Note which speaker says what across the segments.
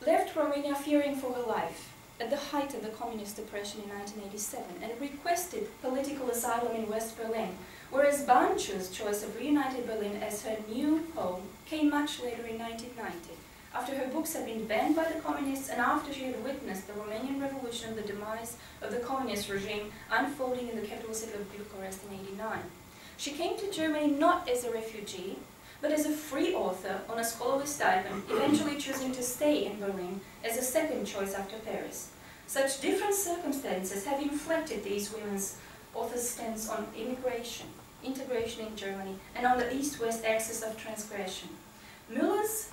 Speaker 1: left Romania fearing for her life at the height of the communist depression in 1987 and requested political asylum in West Berlin, whereas Banchu's choice of reunited Berlin as her new home came much later in 1990, after her books had been banned by the communists and after she had witnessed the Romanian Revolution and the demise of the communist regime unfolding in the capital city of Bucharest in 1989. She came to Germany not as a refugee, but as a free author on a scholarly stipend, eventually choosing to stay in Berlin as a second choice after Paris. Such different circumstances have inflected these women's authors' stance on immigration, integration in Germany, and on the East-West axis of transgression. Müller's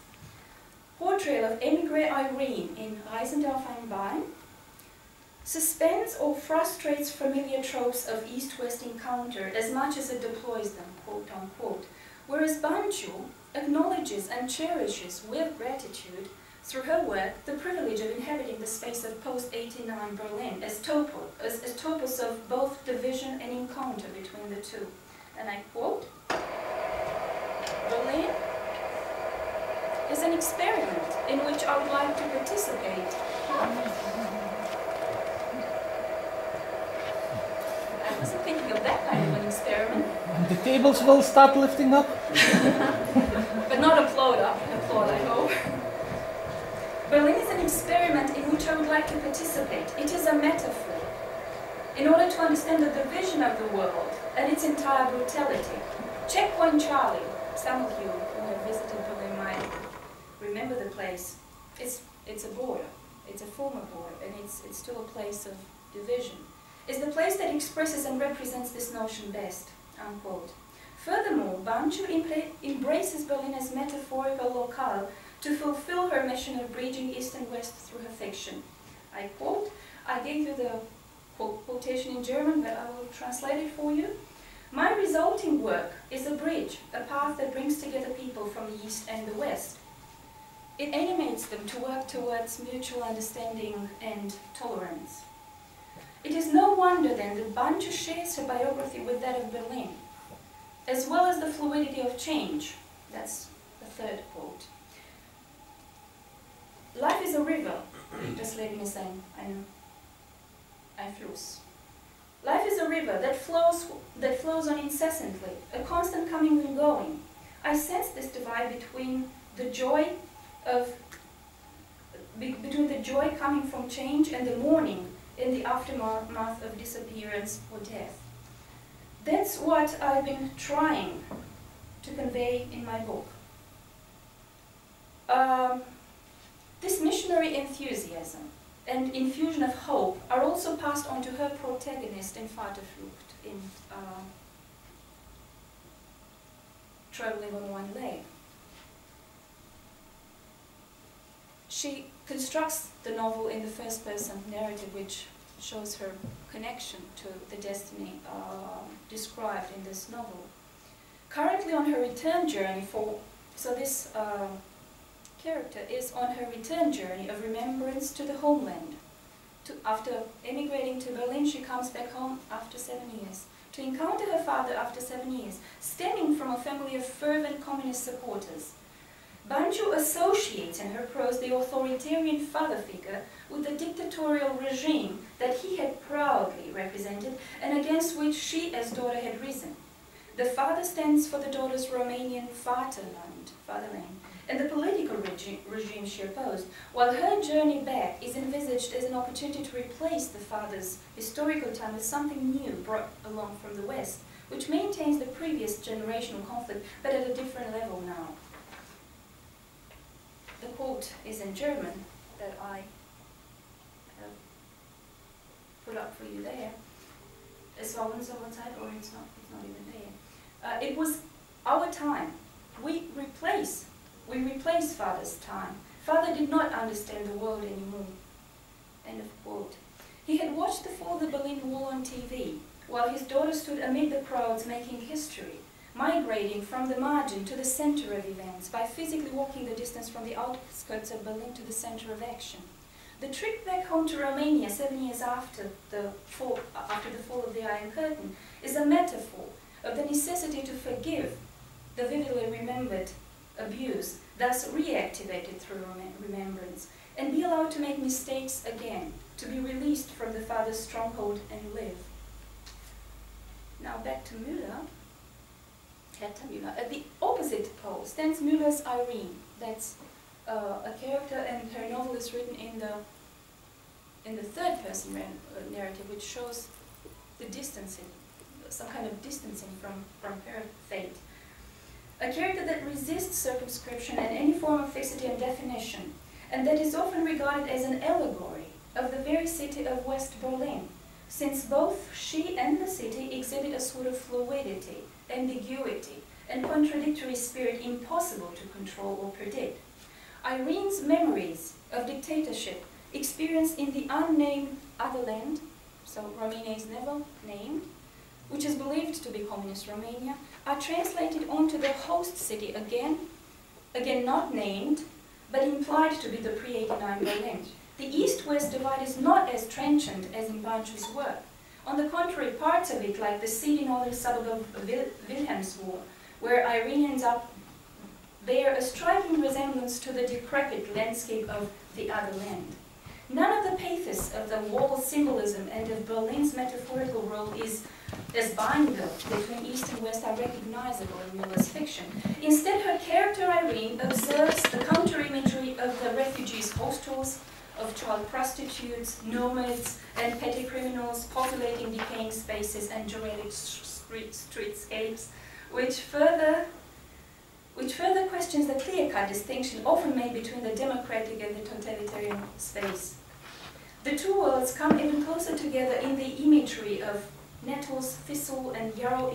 Speaker 1: portrayal of émigré Irene in Reisende auf einem Bein suspends or frustrates familiar tropes of East-West encounter as much as it deploys them, quote-unquote, whereas Banchu acknowledges and cherishes with gratitude through her work the privilege of inhabiting the space of post-89 Berlin as topos of both division and encounter between the two. And I quote, "Berlin is an experiment in which I would like to participate." I wasn't thinking of that kind of an experiment.
Speaker 2: And the tables will start lifting up?
Speaker 1: But not applaud, I hope. Berlin is an experiment in which I would like to participate. It is a metaphor. In order to understand the division of the world and its entire brutality. Checkpoint Charlie. Some of you who have visited Berlin might remember the place. It's a border. It's a former border, and it's still a place of division. It's the place that expresses and represents this notion best, unquote. Furthermore, Banchu embraces Berlin as metaphorical locale to fulfill her mission of bridging East and West through her fiction. I quote, I gave you the quotation in German, but I will translate it for you. "My resulting work is a bridge, a path that brings together people from the East and the West. It animates them to work towards mutual understanding and tolerance." It is no wonder then that Banchu shares her biography with that of Berlin, as well as the fluidity of change. That's the third quote. "Life is a river," das Leben ist ein Fluss. "Life is a river that flows on incessantly, a constant coming and going. I sense this divide between the joy coming from change and the mourning in the aftermath of disappearance or death. That's what I've been trying to convey in my book. This missionary enthusiasm and infusion of hope are also passed on to her protagonist in Vaterflucht, in Traveling on One Leg. She constructs the novel in the first-person narrative, which shows her connection to the destiny described in this novel. Currently on her return journey this character is on her return journey of remembrance to the homeland. After emigrating to Berlin, she comes back home after 7 years to encounter her father after 7 years, stemming from a family of fervent communist supporters. Banchu associates in her prose the authoritarian father figure with the dictatorial regime that he had proudly represented and against which she as daughter had risen. The father stands for the daughter's Romanian Vaterland, fatherland, and the political regime she opposed, while her journey back is envisaged as an opportunity to replace the father's historical time with something new brought along from the West, which maintains the previous generational conflict, but at a different level now. The quote is in German that I have put up for you there. Es war unsere Zeit, or it's not even there. It was our time. We replace Father's time. Father did not understand the world anymore. End of quote. He had watched the fall of the Berlin Wall on TV, while his daughter stood amid the crowds making history, migrating from the margin to the center of events by physically walking the distance from the outskirts of Berlin to the center of action. The trip back home to Romania 7 years after the fall of the Iron Curtain is a metaphor of the necessity to forgive the vividly remembered abuse, thus reactivated through remembrance, and be allowed to make mistakes again, to be released from the father's stronghold and live. Now back to Müller. Hertha Müller. At the opposite pole stands Müller's Irene. That's a character, and her novel is written in the third-person narrative, which shows the distancing, some kind of distancing from her fate. A character that resists circumscription and any form of fixity and definition, and that is often regarded as an allegory of the very city of West Berlin, since both she and the city exhibit a sort of fluidity, ambiguity, and contradictory spirit impossible to control or predict. Irene's memories of dictatorship experienced in the unnamed other land, so Romania is never named, which is believed to be communist Romania, are translated onto the host city again not named, but implied to be the pre-89 Berlin. The East-West divide is not as trenchant as in Banchu's work. On the contrary, parts of it, like the seedy northern suburb of Wilhelmsburg, where Irene ends up, bear a striking resemblance to the decrepit landscape of the other land. None of the pathos of the wall symbolism and of Berlin's metaphorical role is as bindbuilt between East and West are recognizable in Müller's fiction. Instead, her character Irene observes the counter-imagery of the refugees' hostels, of child prostitutes, nomads, and petty criminals populating decaying spaces and derelict streetscapes, which further questions the clear-cut distinction often made between the democratic and the totalitarian space. The two worlds come even closer together in the imagery of nettles, thistle, and yarrow